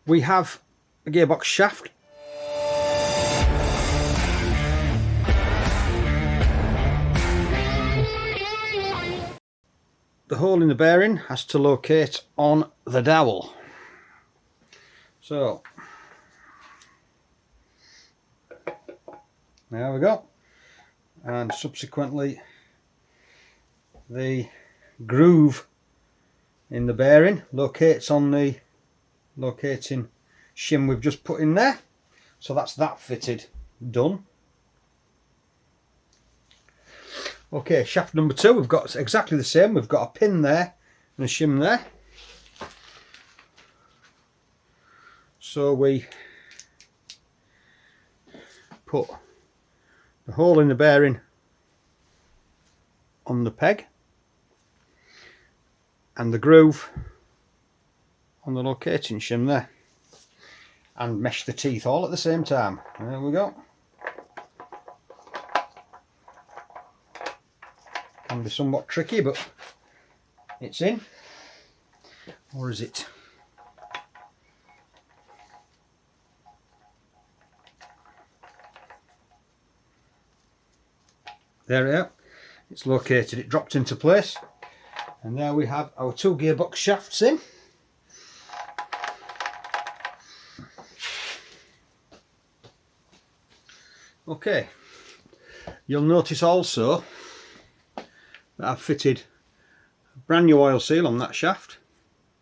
we have a gearbox shaft. The hole in the bearing has to locate on the dowel. So there we go, and subsequently the groove in the bearing locates on the locating shim we've just put in there. So that's that fitted, done. Okay, shaft number 2, we've got exactly the same. We've got a pin there and a shim there. So we put the hole in the bearing on the peg and the groove on the locating shim there, and mesh the teeth all at the same time. There we go. Can be somewhat tricky, but it's in. Or is it? There we are. It's located, it dropped into place, and there we have our 2 gearbox shafts in. Okay, you'll notice also that I've fitted a brand new oil seal on that shaft.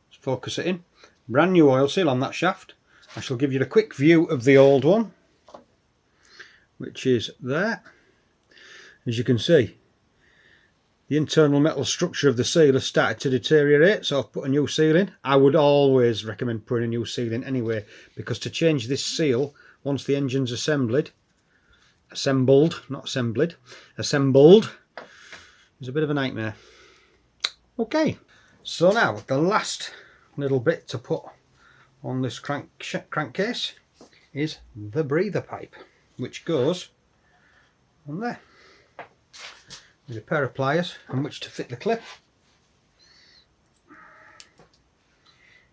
Let's focus it in. Brand new oil seal on that shaft. I shall give you a quick view of the old one, which is there. As you can see, the internal metal structure of the seal has started to deteriorate, so I've put a new seal in. I would always recommend putting a new seal in anyway, because to change this seal once the engine's assembled is a bit of a nightmare. Okay, so now the last little bit to put on this crankcase is the breather pipe, which goes on there. There's a pair of pliers on which to fit the clip.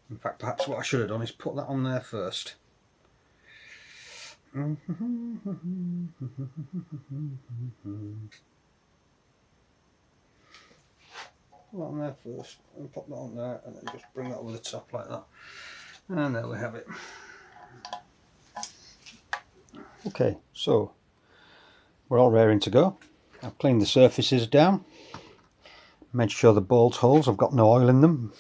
In fact, perhaps what I should have done is put that on there first. Put that on there first, and pop that on there, and then just bring that over the top like that. And there we have it. Okay, so we're all raring to go. I've cleaned the surfaces down, made sure the bolt holes have got no oil in them,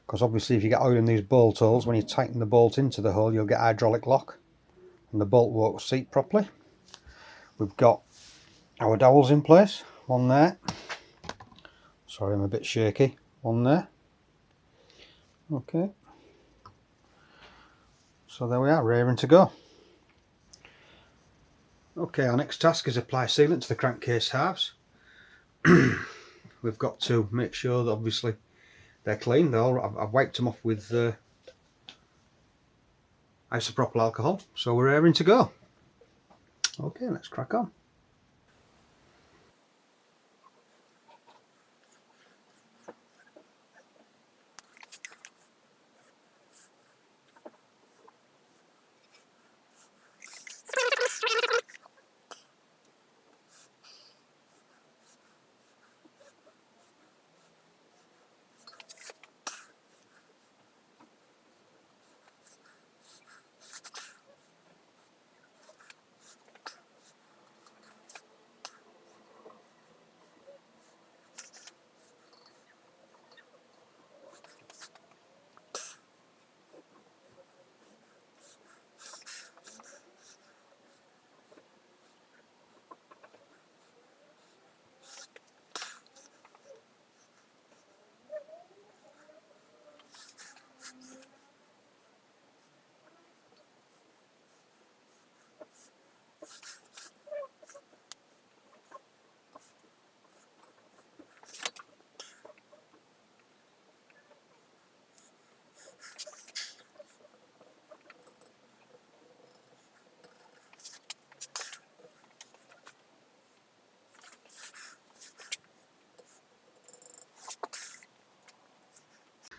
because obviously if you get oil in these bolt holes, when you tighten the bolt into the hole you'll get hydraulic lock and the bolt won't seat properly. We've got our dowels in place, one there, sorry I'm a bit shaky, one there. Okay, so there we are, raring to go. Okay, our next task is apply sealant to the crankcase halves. We've got to make sure that obviously they're clean. I've wiped them off with isopropyl alcohol, so we're raring to go. Okay, let's crack on.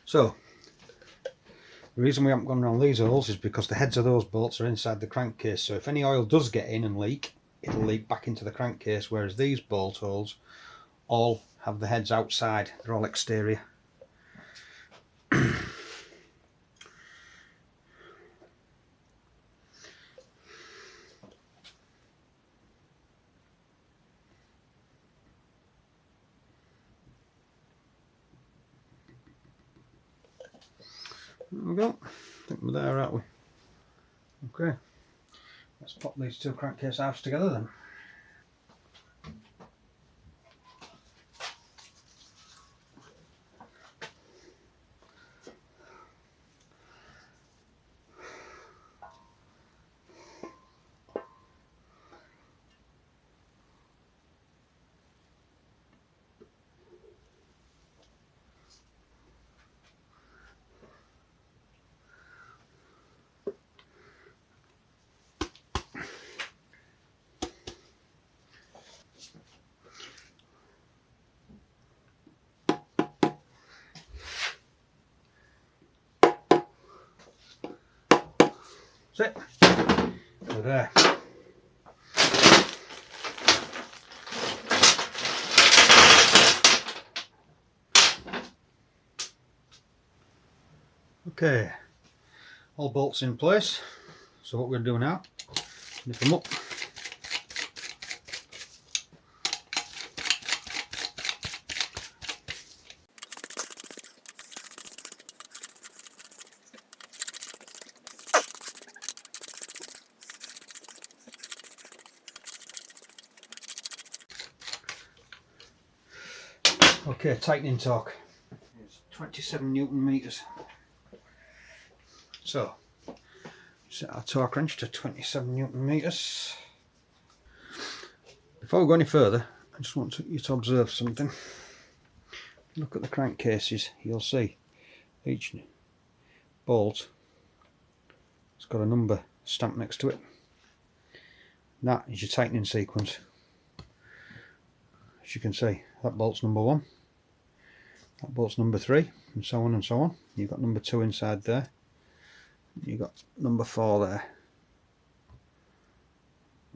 So The reason we haven't gone around these holes is because the heads of those bolts are inside the crankcase, so if any oil does get in and leak, it'll leak back into the crankcase, whereas these bolt holes all have the heads outside, they're all exterior. There we go. I think we're there, aren't we? Okay. Let's pop these two crankcase halves together then. That's it. We're there. Okay, all bolts in place. So what we're going to do now, lift them up. Okay, tightening torque is 27 Newton meters. So set our torque wrench to 27 Newton meters. Before we go any further, I just want you to observe something. Look at the crankcases, you'll see each bolt has got a number stamped next to it. That is your tightening sequence. As you can see, that bolt's number 1, that bolt's number 3, and so on and so on. You've got number 2 inside there, you've got number 4 there.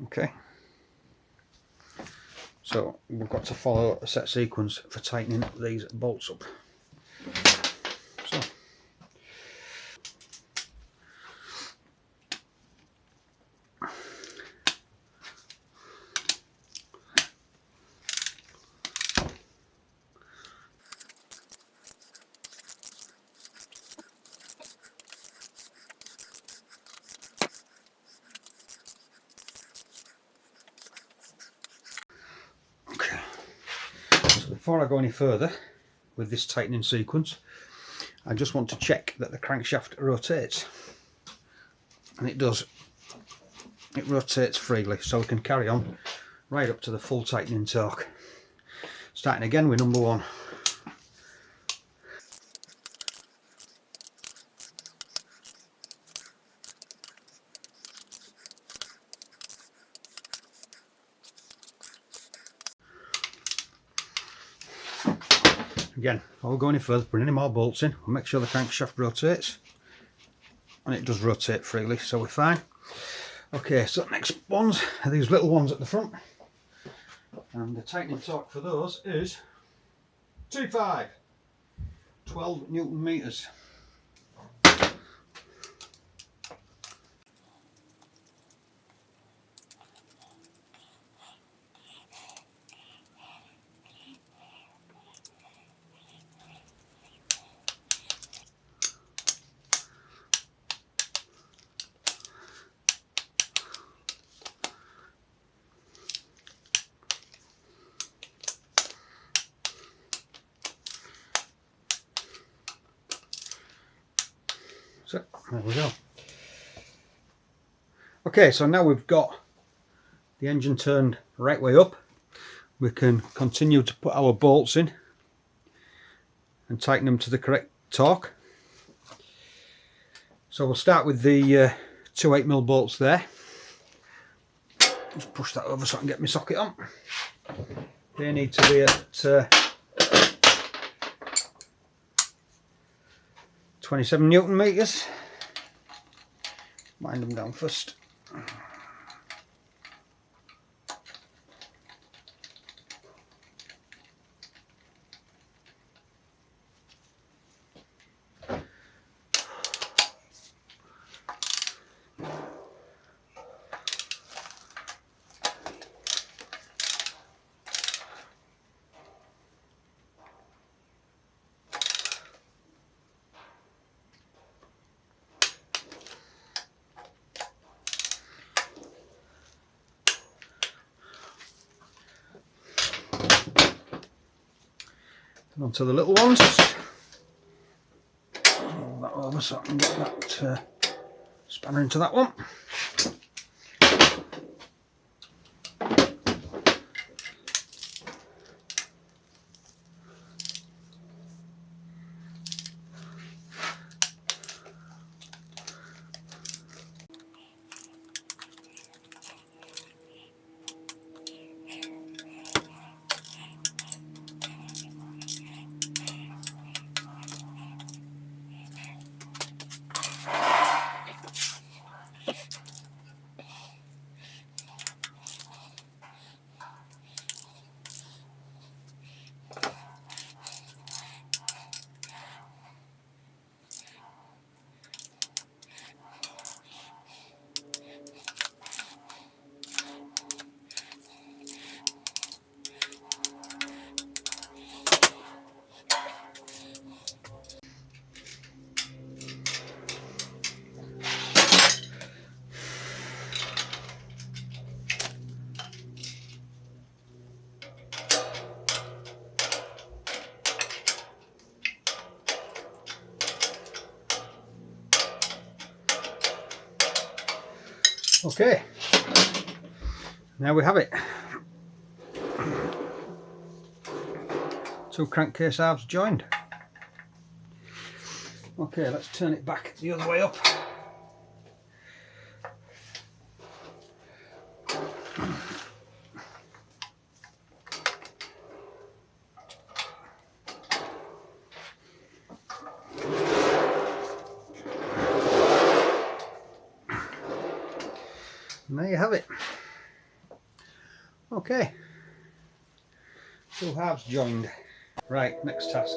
Okay, so we've got to follow a set sequence for tightening these bolts up. So before I go any further with this tightening sequence, I just want to check that the crankshaft rotates, and it does. It rotates freely, so we can carry on right up to the full tightening torque. Starting again with number 1. Again, before we go any further, put any more bolts in, we'll make sure the crankshaft rotates, and it does rotate freely, so we're fine. Okay, so next ones are these little ones at the front, and the tightening torque for those is 2.5, 12 Newton meters. So there we go. Okay, so now we've got the engine turned right way up, we can continue to put our bolts in and tighten them to the correct torque. So we'll start with the 2 8mm bolts there. Just push that over so I can get my socket on. They need to be at 27 Newton meters. wind them down first. And onto the little ones. Move that over so I can get that spanner into that one. Okay, now we have it. 2 crankcase halves joined. Okay, let's turn it back the other way up. And there you have it. Okay, 2 halves joined. Right, next task.